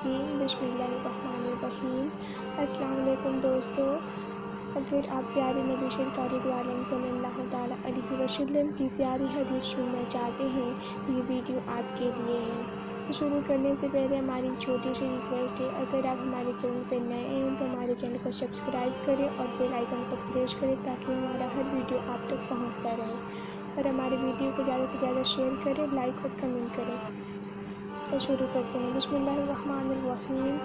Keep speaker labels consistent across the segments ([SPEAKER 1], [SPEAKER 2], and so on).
[SPEAKER 1] الرجیم बिस्मिल्लाहिर्रहमानिर्रहीम। अस्सलाम वालेकुम दोस्तों, अगर आप प्यारे नबी सरकार दो आलम सल्लल्लाहु ताला अलैहि वसल्लम की प्यारी हदीस सुनना चाहते हैं तो ये वीडियो आपके लिए है। शुरू करने से पहले हमारी छोटी सी रिक्वेस्ट है, अगर आप हमारे चैनल पर नए हैं तो हमारे चैनल को सब्सक्राइब करें और बेल आइकन को प्रेस करें ताकि हमारा हर वीडियो आप तक पहुंचता रहे, और हमारे वीडियो को ज़्यादा से ज़्यादा शेयर करें, लाइक और कमेंट करें। तो शुरू करते हैं। बिस्मिल्लाहिर्रहमानिर्रहीम।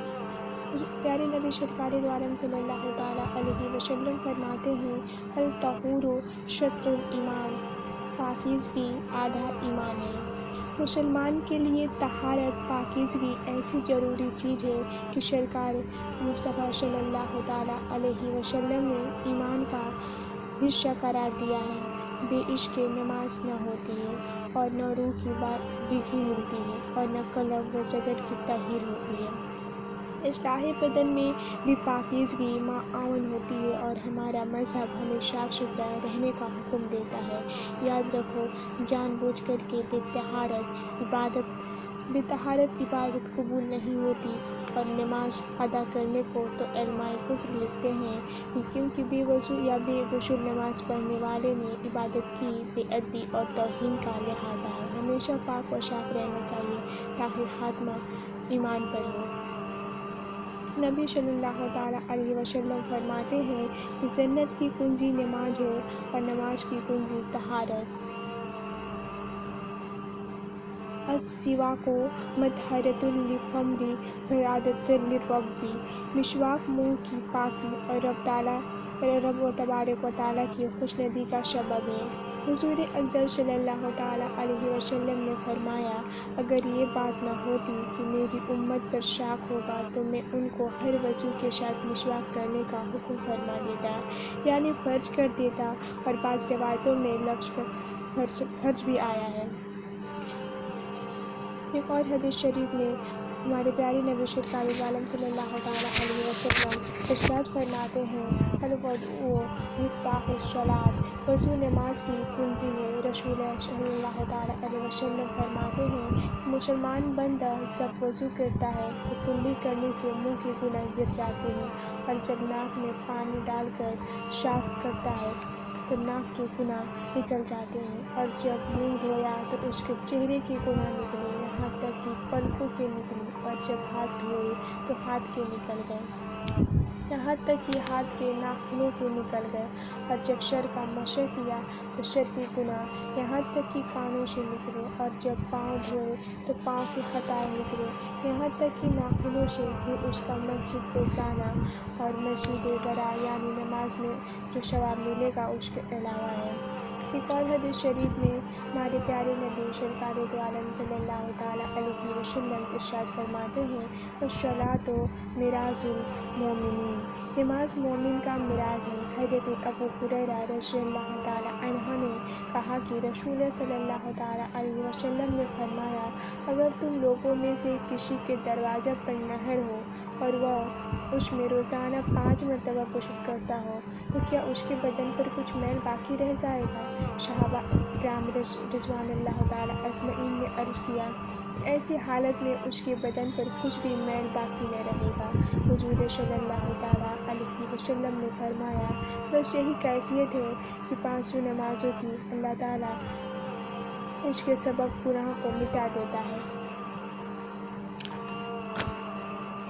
[SPEAKER 1] प्यारे नबी सरकार दो आलम सल्लल्लाहु ताला अलैहि वसल्लम फरमाते हैं, अल तहूरु शत्रुल ईमान, पाकीज़गी आधा ईमान है। मुसलमान के लिए तहारत पाकीज़गी ऐसी ज़रूरी चीज़ है कि सरकार मुस्तफ़ा सल्लल्लाहु ताला अलैहि वसल्लम ने ईमान का हिस्सा करार दिया है। बेइश्क नमाज न होती है और न रूह की बादगी मिलती है और न कल्ब व जगत की तहीर होती है। इस्लाह बदन में भी पाकीज़गी माआवन होती है और हमारा मज़हब हमें साफ़ सुथरा रहने का हुक्म देता है। याद रखो, जानबूझकर के बेतहारत इबादत कबूल नहीं होती। और नमाज अदा करने को तो उलमाए कुफ्र लिखते हैं कि क्योंकि बेवज़ू या बेगुस्ल नमाज पढ़ने वाले ने इबादत की बेअदबी और तौहीन का लिहाजा है। हमेशा पाक और साफ रहना चाहिए ताकि खात्मा ईमान पर हो। नबी सल्लल्लाहु ताला अलैहि वसल्लम फरमाते हैं कि जन्नत की कुंजी नमाज है और नमाज की कुंजी तहारत। अस्सिवाकु मतहरतुल लिफ़म्रि फ़ियादतुल लिर्रब्बि। मिसवाक मुँह की पाकी और रब तबारक व तआला की खुशनुदी का सबब है। हुज़ूर अक़दर सल्लल्लाहु ताला अलैहि वसल्लम ने फरमाया, अगर ये बात न होती कि मेरी उम्मत पर शाक होगा तो मैं उनको हर वज़ू के साथ मिसवाक करने का हुक्म फरमा देता, यानी फ़र्ज कर देता। और बाज़ रिवायतों में लफ्ज़ फ़र्ज भी आया है। एक और हदीस शरीफ में हमारे प्यारे नबी सरकार दो आलम सल्लल्लाहु ताला अलैहि वसल्लम इरशाद फरमाते हैं, अल वुज़ू मिफ़्ताहुश सलात, वज़ू नमाज की कुंजी है। रसूल सल्लल्लाहु ताला अलैहि वसल्लम फरमाते हैं कि मुसलमान बंदा जब वज़ू करता है तो कुल्ली करने से मुँह के गुनाह गिर जाते हैं, और जब नाक में पानी डालकर साफ़ करता है तो नाक के गुनाह निकल जाते हैं, और जब मुँह धोया तो उसके चेहरे के गुनाह निकले, यहाँ तक कि पलकों के निकले, और जब हाथ धोए तो हाथ के निकल गए, यहाँ तक कि हाथ के नाखूनों के निकल गए, और जब सर का मशक किया तो सर के गुनाह यहाँ तक कि कानों से निकले, और जब पाँव धोए तो पाँव के खताए निकले, यहाँ तक कि नाखूनों से। फिर उसका मस्जिद को जाना और मस्जिद बरा यानी नमाज में जो सवाब मिलेगा उसके अलावा है। एक और हदीस शरीफ में हमारे प्यारे नबी सरकार दो आलम सल्लल्लाहु ताला अलैहि वसल्लम इरशाद फरमाते हैं, अस्सलातु मिराजुल मोमिनीन, नमाज मोमिन का मिराज है। हज़रत अबू हुरैरा रज़ियल्लाहु ताला अन्हु ने कहा कि रसूल सल्लल्लाहु ताला अलैहि वसल्लम ने फरमाया, अगर तुम लोगों में से किसी के दरवाज़ा पर नहर हो और वह उसमें रोज़ाना 5 मरतबा गुस्ल करता हो तो क्या उसके बदन पर कुछ मैल बाकी रह जाएगा? सहाबा किराम रिज़वानुल्लाह ताला अजमईन ने अर्ज़ किया, ऐसी हालत में उसके बदन पर कुछ भी मैल बाकी न रहेगा। हुज़ूर सल्लल्लाहु ताला अलैहि वसल्लम ने फरमाया, बस यही कैफियत है कि 500 नमाज़ों की अल्लाह ताला इसके सबब गुनाह को मिटा देता है।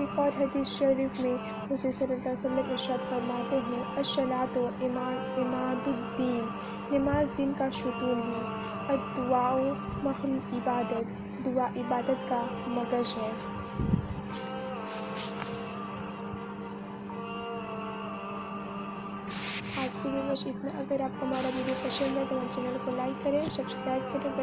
[SPEAKER 1] एक और हदीस शरीफ में हुज़ूर सल्लल्लाहु अलैहि वसल्लम इरशाद फरमाते हैं, अस्सलातु इमादुद्दीन, नमाज दिन का सुतून है। अद्दुआउ मख़ल इबादत, दुआ इबादत का मगज़ है। आज के लिए बस इतना। अगर आपको हमारा वीडियो पसंद है तो हमारे चैनल को लाइक करें, सब्सक्राइब करें।